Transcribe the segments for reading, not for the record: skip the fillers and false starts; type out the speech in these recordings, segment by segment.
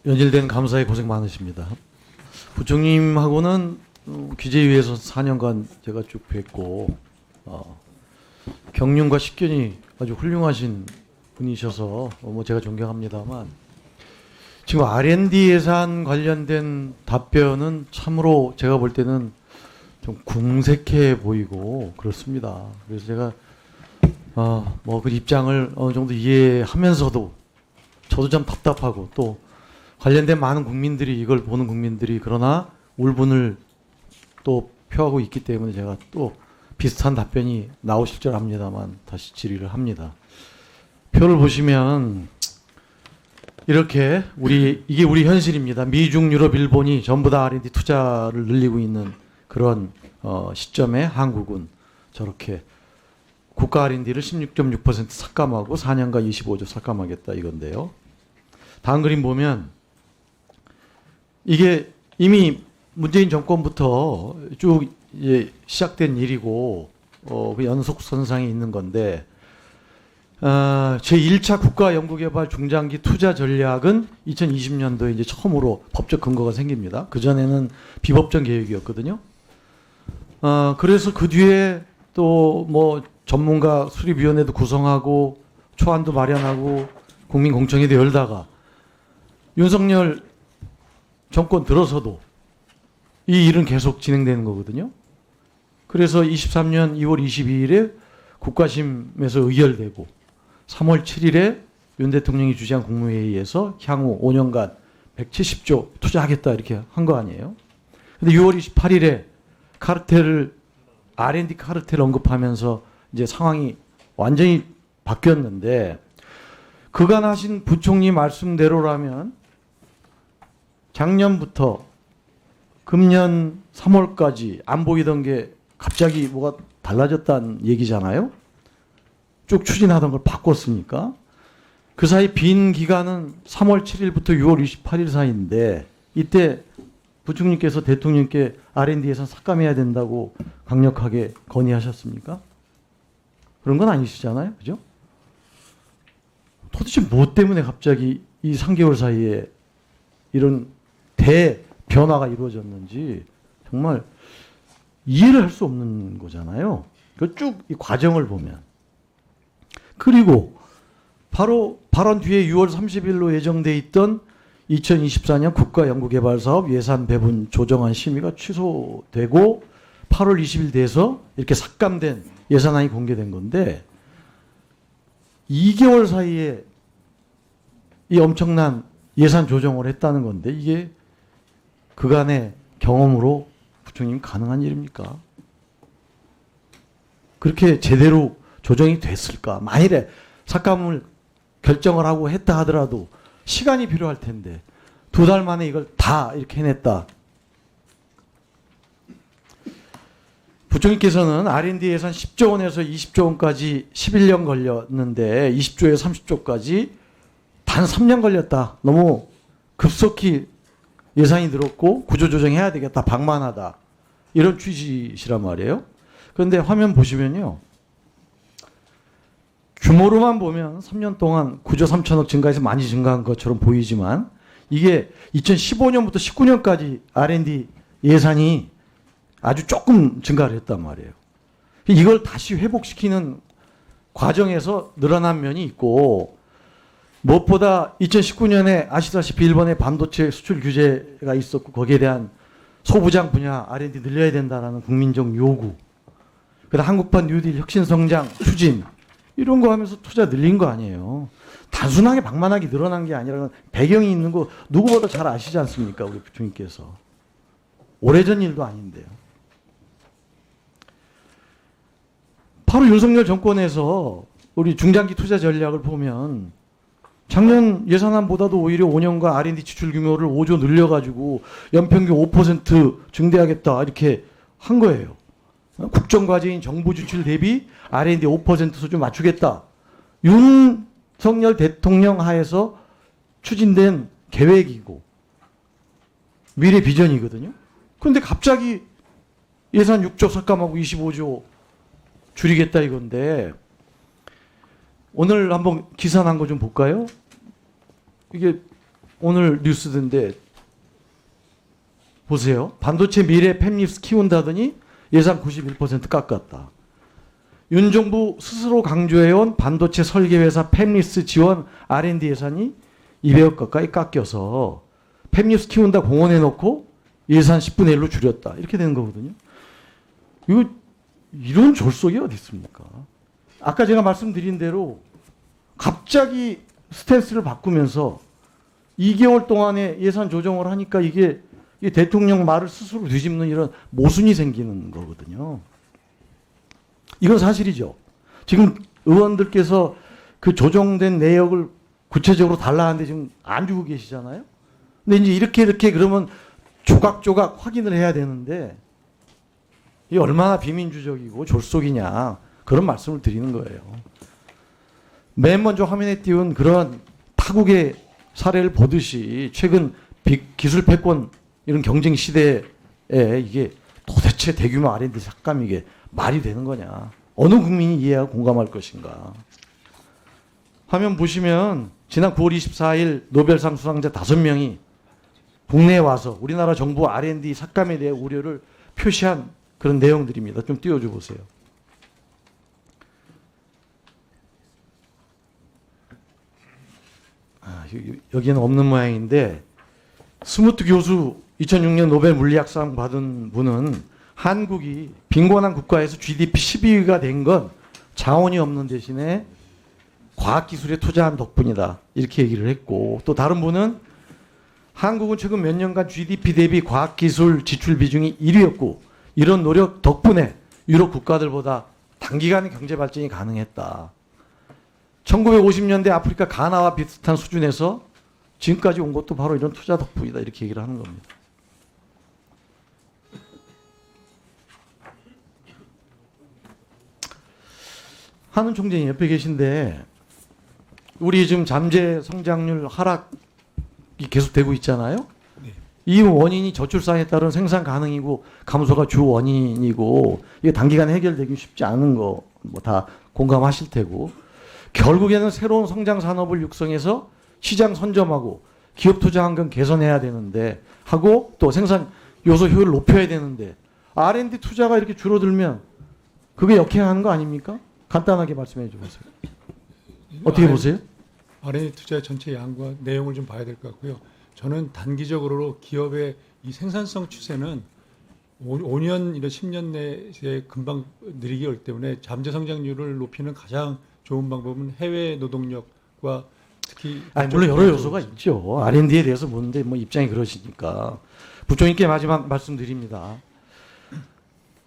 연일된 감사에 고생 많으십니다. 부총님하고는 기재위에서 4년간 제가 쭉 뵙고 경륜과 식견이 아주 훌륭하신 분이셔서 뭐 제가 존경합니다만 지금 R&D 예산 관련된 답변은 참으로 제가 볼 때는 좀 궁색해 보이고 그렇습니다. 그래서 제가 뭐 그 입장을 어느 정도 이해하면서도 저도 좀 답답하고 또 관련된 많은 국민들이 이걸 보는 국민들이 그러나 울분을 또 표하고 있기 때문에 제가 또 비슷한 답변이 나오실 줄 압니다만 다시 질의를 합니다. 표를 보시면 이렇게 이게 우리 현실입니다. 미중, 유럽, 일본이 전부 다 R&D 투자를 늘리고 있는 그런 시점에 한국은 저렇게 국가 R&D를 16.6% 삭감하고 4년간 25조 삭감하겠다 이건데요. 다음 그림 보면 이게 이미 문재인 정권부터 쭉 시작된 일이고 그 연속선상에 있는 건데 제1차 국가연구개발 중장기 투자 전략은 2020년도에 이제 처음으로 법적 근거가 생깁니다. 그전에는 비법적 계획이었거든요. 그래서 그 뒤에 또 뭐 전문가 수립위원회도 구성하고 초안도 마련하고 국민공청회도 열다가 윤석열 정권 들어서도 이 일은 계속 진행되는 거거든요. 그래서 23년 2월 22일에 국가심에서 의결되고 3월 7일에 윤 대통령이 주재한 국무회의에서 향후 5년간 170조 투자하겠다 이렇게 한 거 아니에요. 근데 6월 28일에 카르텔을 R&D 카르텔 언급하면서 이제 상황이 완전히 바뀌었는데 그간 하신 부총리 말씀대로라면 작년부터 금년 3월까지 안 보이던 게 갑자기 뭐가 달라졌다는 얘기잖아요. 쭉 추진하던 걸 바꿨으니까. 그 사이 빈 기간은 3월 7일부터 6월 28일 사이인데 이때 부총리께서 대통령께 R&D 예산 삭감해야 된다고 강력하게 건의하셨습니까? 그런 건 아니시잖아요. 그죠? 도대체 뭐 때문에 갑자기 이 3개월 사이에 이런 대변화가 이루어졌는지 정말 이해를 할 수 없는 거잖아요. 그 쭉 이 과정을 보면. 그리고 바로 발언 뒤에 6월 30일로 예정돼 있던 2024년 국가연구개발사업 예산 배분 조정안 심의가 취소되고 8월 20일 돼서 이렇게 삭감된 예산안이 공개된 건데 2개월 사이에 이 엄청난 예산 조정을 했다는 건데 이게 그간의 경험으로 부총님 가능한 일입니까? 그렇게 제대로 조정이 됐을까? 만일에 삭감을 결정을 하고 했다 하더라도 시간이 필요할 텐데 2달 만에 이걸 다 이렇게 해냈다. 부총리께서는 R&D 예산 10조 원에서 20조 원까지 11년 걸렸는데 20조에 30조까지 단 3년 걸렸다. 너무 급속히 예산이 늘었고 구조조정해야 되겠다. 방만하다. 이런 취지시란 말이에요. 그런데 화면 보시면요. 규모로만 보면 3년 동안 9조 3천억 증가해서 많이 증가한 것처럼 보이지만 이게 2015년부터 19년까지 R&D 예산이 아주 조금 증가를 했단 말이에요. 이걸 다시 회복시키는 과정에서 늘어난 면이 있고 무엇보다 2019년에 아시다시피 일본의 반도체 수출 규제가 있었고 거기에 대한 소부장 분야 R&D 늘려야 된다라는 국민적 요구 그다음 한국판 뉴딜 혁신성장 추진 이런 거 하면서 투자 늘린 거 아니에요. 단순하게 방만하게 늘어난 게 아니라 배경이 있는 거 누구보다 잘 아시지 않습니까? 우리 부총리께서. 오래전 일도 아닌데요. 바로 윤석열 정권에서 우리 중장기 투자 전략을 보면 작년 예산안보다도 오히려 5년간 R&D 지출 규모를 5조 늘려가지고 연평균 5% 증대하겠다 이렇게 한 거예요. 국정과제인 정부 지출 대비 R&D 5% 수준 맞추겠다. 윤석열 대통령 하에서 추진된 계획이고 미래 비전이거든요. 그런데 갑자기 예산 6조 삭감하고 25조 줄이겠다 이건데 오늘 한번 기사 난 거 좀 볼까요? 이게 오늘 뉴스던데 보세요. 반도체 미래 팹립스 키운다더니 예산 91% 깎았다. 윤 정부 스스로 강조해온 반도체 설계회사 팹립스 지원 R&D 예산이 200억 가까이 깎여서 팹립스 키운다 공언해놓고 예산 10분의 1로 줄였다. 이렇게 되는 거거든요. 이런 졸속이 어디 있습니까? 아까 제가 말씀드린 대로 갑자기 스탠스를 바꾸면서 2개월 동안에 예산 조정을 하니까 이게 대통령 말을 스스로 뒤집는 이런 모순이 생기는 거거든요. 이건 사실이죠. 지금 의원들께서 그 조정된 내역을 구체적으로 달라하는데 지금 안 주고 계시잖아요. 근데 이제 이렇게 그러면 조각조각 확인을 해야 되는데 이게 얼마나 비민주적이고 졸속이냐 그런 말씀을 드리는 거예요. 맨 먼저 화면에 띄운 그런 타국의 사례를 보듯이 최근 기술 패권 이런 경쟁 시대에 이게 도대체 대규모 R&D 삭감이 이게 말이 되는 거냐. 어느 국민이 이해하고 공감할 것인가. 화면 보시면 지난 9월 24일 노벨상 수상자 5명이 국내에 와서 우리나라 정부 R&D 삭감에 대해 우려를 표시한 그런 내용들입니다. 좀 띄워줘 보세요. 여기는 없는 모양인데 스무트 교수 2006년 노벨 물리학상 받은 분은 한국이 빈곤한 국가에서 GDP 12위가 된 건 자원이 없는 대신에 과학기술에 투자한 덕분이다. 이렇게 얘기를 했고 또 다른 분은 한국은 최근 몇 년간 GDP 대비 과학기술 지출 비중이 1위였고 이런 노력 덕분에 유럽 국가들보다 단기간에 경제 발전이 가능했다. 1950년대 아프리카 가나와 비슷한 수준에서 지금까지 온 것도 바로 이런 투자 덕분이다. 이렇게 얘기를 하는 겁니다. 한은 총재님 옆에 계신데 우리 지금 잠재 성장률 하락이 계속되고 있잖아요. 네. 이 원인이 저출산에 따른 생산 가능이고 감소가 주 원인이고 이게 단기간에 해결되기 쉽지 않은 거 뭐 다 공감하실 테고 결국에는 새로운 성장 산업을 육성해서 시장 선점하고 기업 투자 환경 개선해야 되는데 하고 또 생산 요소 효율을 높여야 되는데 R&D 투자가 이렇게 줄어들면 그게 역행하는 거 아닙니까? 간단하게 말씀해 주세요. 어떻게 보세요? R&D 투자의 전체 양과 내용을 좀 봐야 될 것 같고요. 저는 단기적으로 기업의 이 생산성 추세는 5년, 이런 10년 내에 금방 느리게 올 때문에 잠재 성장률을 높이는 가장 좋은 방법은 해외 노동력과 특히 물론 여러 요소가 있죠. R&D에 대해서 보는데 뭐 입장이 그러시니까 부총님께 마지막 말씀드립니다.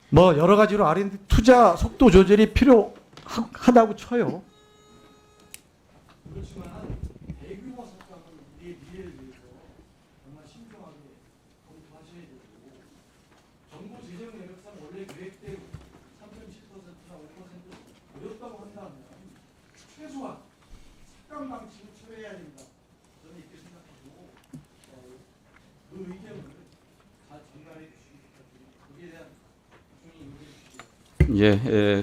뭐 여러 가지로 R&D 투자 속도 조절이 필요하다고 쳐요. 그렇지만 대규모 삭감은 우리의 미래를 위해서 정말 신중하게 검토하셔야 되고 정부 재정 내역상 원래 계획된 3.7%나 5% 어렵다고 한다면 최소한 삭감 방침을 처리해야 된다. 저는 이렇게 생각하고 그 의견을 다 전달해 주시기 부탁드립니다. 거기에 대한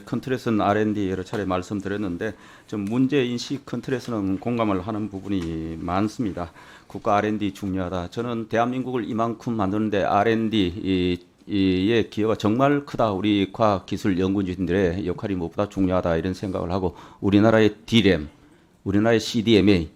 큰 틀에서는 R&D 여러 차례 말씀드렸는데 좀 문제 인식 큰 틀에서는 공감을 하는 부분이 많습니다. 국가 R&D 중요하다. 저는 대한민국을 이만큼 만드는데 R&D의 기여가 정말 크다. 우리 과학기술연구진들의 역할이 무엇보다 중요하다 이런 생각을 하고 우리나라의 D램, 우리나라의 CDMA,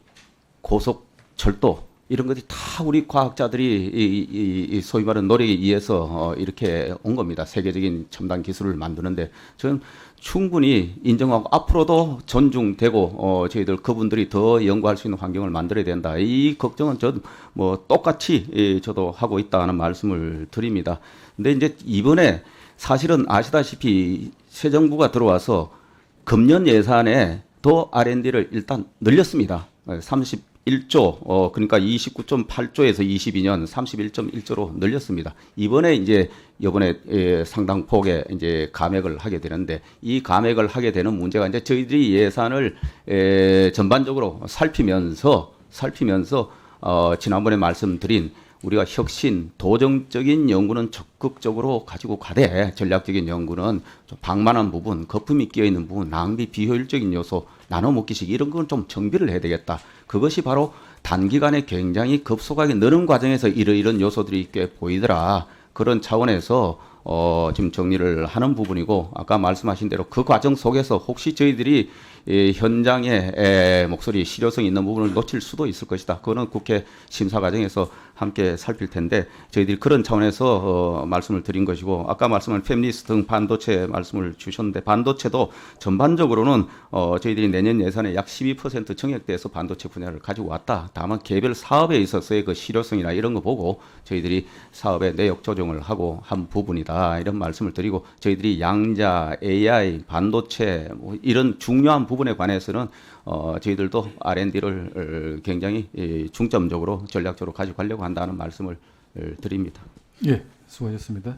고속철도 이런 것이 다 우리 과학자들이 소위 말하는 노력에 의해서 이렇게 온 겁니다. 세계적인 첨단 기술을 만드는데 저는 충분히 인정하고 앞으로도 존중되고 저희들 그분들이 더 연구할 수 있는 환경을 만들어야 된다. 이 걱정은 저도 뭐 똑같이 저도 하고 있다는 말씀을 드립니다. 근데 이제 이번에 사실은 아시다시피 새 정부가 들어와서 금년 예산에 더 R&D를 일단 늘렸습니다. 31조, 그러니까 29.8조에서 22년 31.1조로 늘렸습니다. 이번에 상당 폭의 이제 감액을 하게 되는데 이 감액을 하게 되는 문제가 이제 저희들이 예산을 전반적으로 살피면서 지난번에 말씀드린 우리가 혁신, 도정적인 연구는 적극적으로 가지고 가되 전략적인 연구는 좀 방만한 부분, 거품이 끼어 있는 부분, 낭비, 비효율적인 요소 나눠 먹기식 이런 건 좀 정비를 해야 되겠다. 그것이 바로 단기간에 굉장히 급속하게 느는 과정에서 이런 요소들이 꽤 보이더라. 그런 차원에서 지금 정리를 하는 부분이고 아까 말씀하신 대로 그 과정 속에서 혹시 저희들이 현장의 목소리 실효성 있는 부분을 놓칠 수도 있을 것이다. 그거는 국회 심사 과정에서 함께 살필 텐데 저희들이 그런 차원에서 말씀을 드린 것이고 아까 말씀한 팹리스 등 반도체 말씀을 주셨는데 반도체도 전반적으로는 저희들이 내년 예산에 약 12% 정액돼서 반도체 분야를 가지고 왔다. 다만 개별 사업에 있어서의 그 실효성이나 이런 거 보고 저희들이 사업에 내역 조정을 하고 한 부분이다. 이런 말씀을 드리고 저희들이 양자, AI, 반도체 뭐 이런 중요한 부분에 관해서는 저희들도 R&D를 굉장히 중점적으로 전략적으로 가지고 가려고 한다는 말씀을 드립니다. 예, 수고하셨습니다.